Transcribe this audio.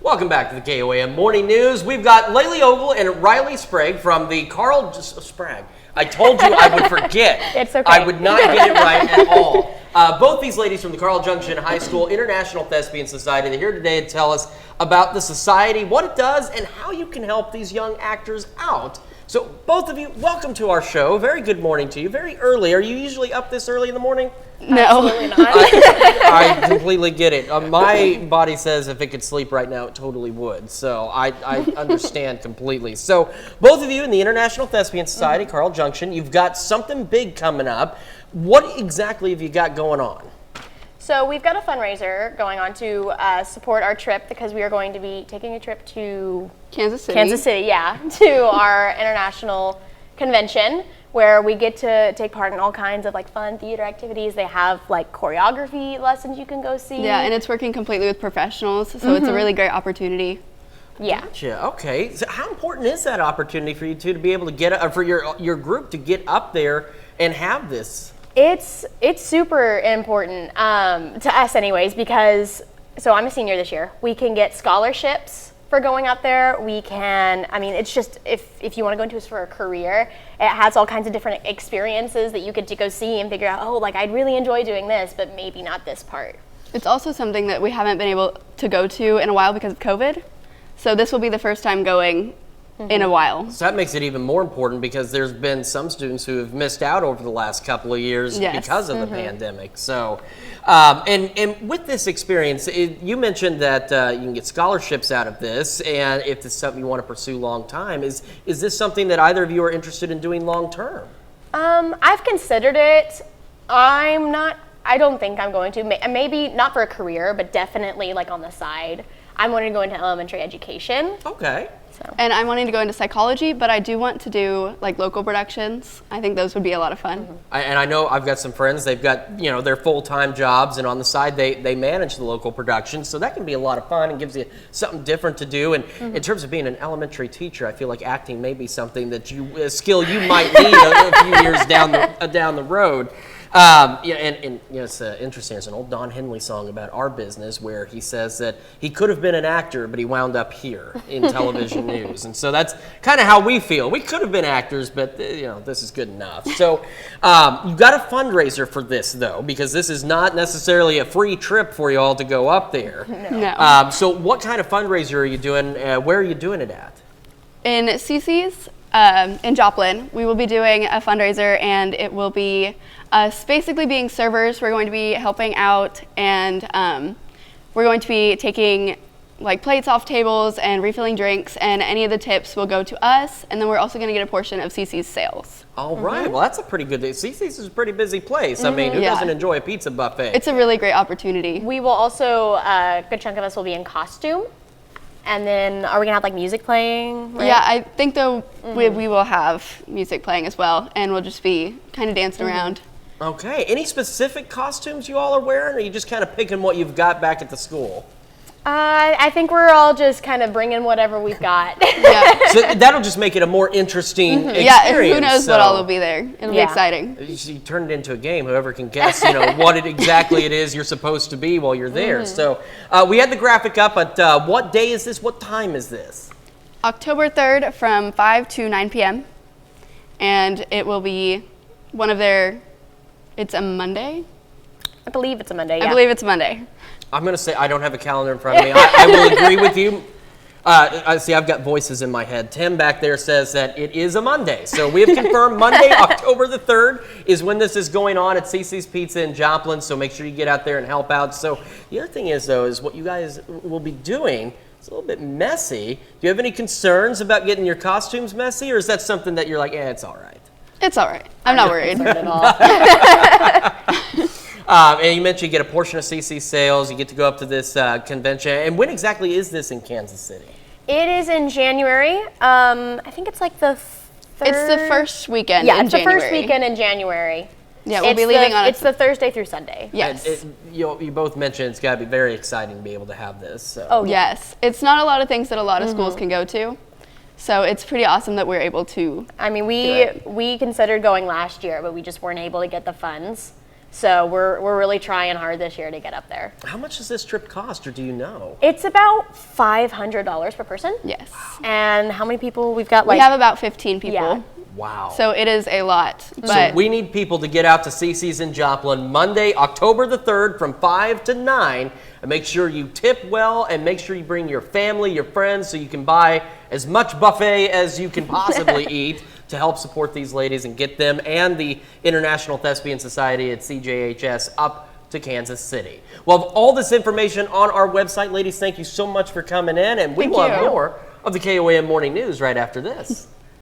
Welcome back to the KOAM Morning News. We've got Laylee Ogle and Riley Sprague from the Sprague. I told you I would forget. It's okay. I would not get it right at all. Both these ladies from the Junction High School International Thespian Society, they're here today to tell us about the society, what it does, and how you can help these young actors out. So both of you, welcome to our show. Very good morning to you. Very early. Are you usually up this early in the morning? No. Absolutely not. I completely get it. My body says if it could sleep right now, it totally would. So I understand completely. So both of you in the International Thespian Society, Junction, you've got something big coming up. What exactly have you got going on? So we've got a fundraiser going on to support our trip because we are going to be taking a trip to Kansas City, to our international convention where we get to take part in all kinds of like fun theater activities. They have like choreography lessons you can go see. Yeah, and it's working completely with professionals, so it's a really great opportunity. Yeah. Gotcha. Okay. So how important is that opportunity for you two to be able to get for your group to get up there and have this? It's super important to us anyways because, so I'm a senior this year. We can get scholarships for going up there. We can, it's just, if you want to go into this for a career, it has all kinds of different experiences that you get to go see and figure out, oh, like I'd really enjoy doing this, but maybe not this part. It's also something that we haven't been able to go to in a while because of COVID. So this will be the first time going in a while. So that makes it even more important because there's been some students who have missed out over the last couple of years because of the pandemic. So, and with this experience, you mentioned that you can get scholarships out of this, and if it's something you want to pursue long time, is this something that either of you are interested in doing long term? I've considered it. I don't think I'm going to. Maybe not for a career, but definitely like on the side. I'm wanting to go into elementary education. Okay. So. And I'm wanting to go into psychology, but I do want to do like local productions. I think those would be a lot of fun. And I know I've got some friends, they've got, their full-time jobs, and on the side they manage the local productions, so that can be a lot of fun and gives you something different to do. And in terms of being an elementary teacher, I feel like acting may be something that a skill you might need a few years down the road. It's interesting. There's an old Don Henley song about our business where he says that he could have been an actor, but he wound up here in television news. And so that's kind of how we feel. We could have been actors, but this is good enough. So you've got a fundraiser for this, though, because this is not necessarily a free trip for you all to go up there. No. So what kind of fundraiser are you doing? Where are you doing it at? In CiCi's in Joplin, we will be doing a fundraiser, and it will be us basically being servers. We're going to be helping out, and we're going to be taking like plates off tables and refilling drinks, and any of the tips will go to us, and then we're also going to get a portion of CiCi's sales. All right. Well, that's a pretty good day. CiCi's is a pretty busy place. I mean, who doesn't enjoy a pizza buffet? It's a really great opportunity. We will also, a good chunk of us will be in costume. And then are we going to have like music playing? Right? Yeah, I think though we will have music playing as well, and we'll just be kind of dancing around. Okay. Any specific costumes you all are wearing, or are you just kind of picking what you've got back at the school? I think we're all just kind of bringing whatever we've got. So that'll just make it a more interesting experience. Yeah, who knows what all will be there. It'll be exciting. You turn it into a game. Whoever can guess, what exactly it is you're supposed to be while you're there. So we had the graphic up, but what day is this? What time is this? October 3rd from 5 to 9 p.m. And it will be it's a Monday? I believe it's a Monday, yeah. I believe it's Monday. I'm going to say I don't have a calendar in front of me. I will agree with you. I've got voices in my head. Tim back there says that it is a Monday. So we have confirmed Monday, October the 3rd is when this is going on at CiCi's Pizza in Joplin. So make sure you get out there and help out. So the other thing is, though, is what you guys will be doing. It's a little bit messy. Do you have any concerns about getting your costumes messy, or is that something that you're like, it's all right? It's all right. I'm not worried at all. And you mentioned you get a portion of CiCi's sales. You get to go up to this convention. And when exactly is this in Kansas City? It is in January. I think it's like the third. It's the first weekend in in January. Yeah, it's the first weekend in January. Yeah, we'll be leaving on It's the Thursday through Sunday. Yes. You both mentioned it's got to be very exciting to be able to have this. So. Oh, yes. It's not a lot of things that a lot of schools can go to. So it's pretty awesome that we're able to. I mean, we considered going last year, but we just weren't able to get the funds. So we're really trying hard this year to get up there. How much does this trip cost, or do you know? It's about $500 per person. Yes. And how many people we've got? We have about 15 people. Yeah. Wow. So it is a lot. So But we need people to get out to CiCi's in Joplin Monday, October the 3rd from 5 to 9. And make sure you tip well and make sure you bring your family, your friends, so you can buy as much buffet as you can possibly eat to help support these ladies and get them and the International Thespian Society at CJHS up to Kansas City. We'll have all this information on our website. Ladies, thank you so much for coming in, and we Thank will have you. more of the KOAM Morning News right after this.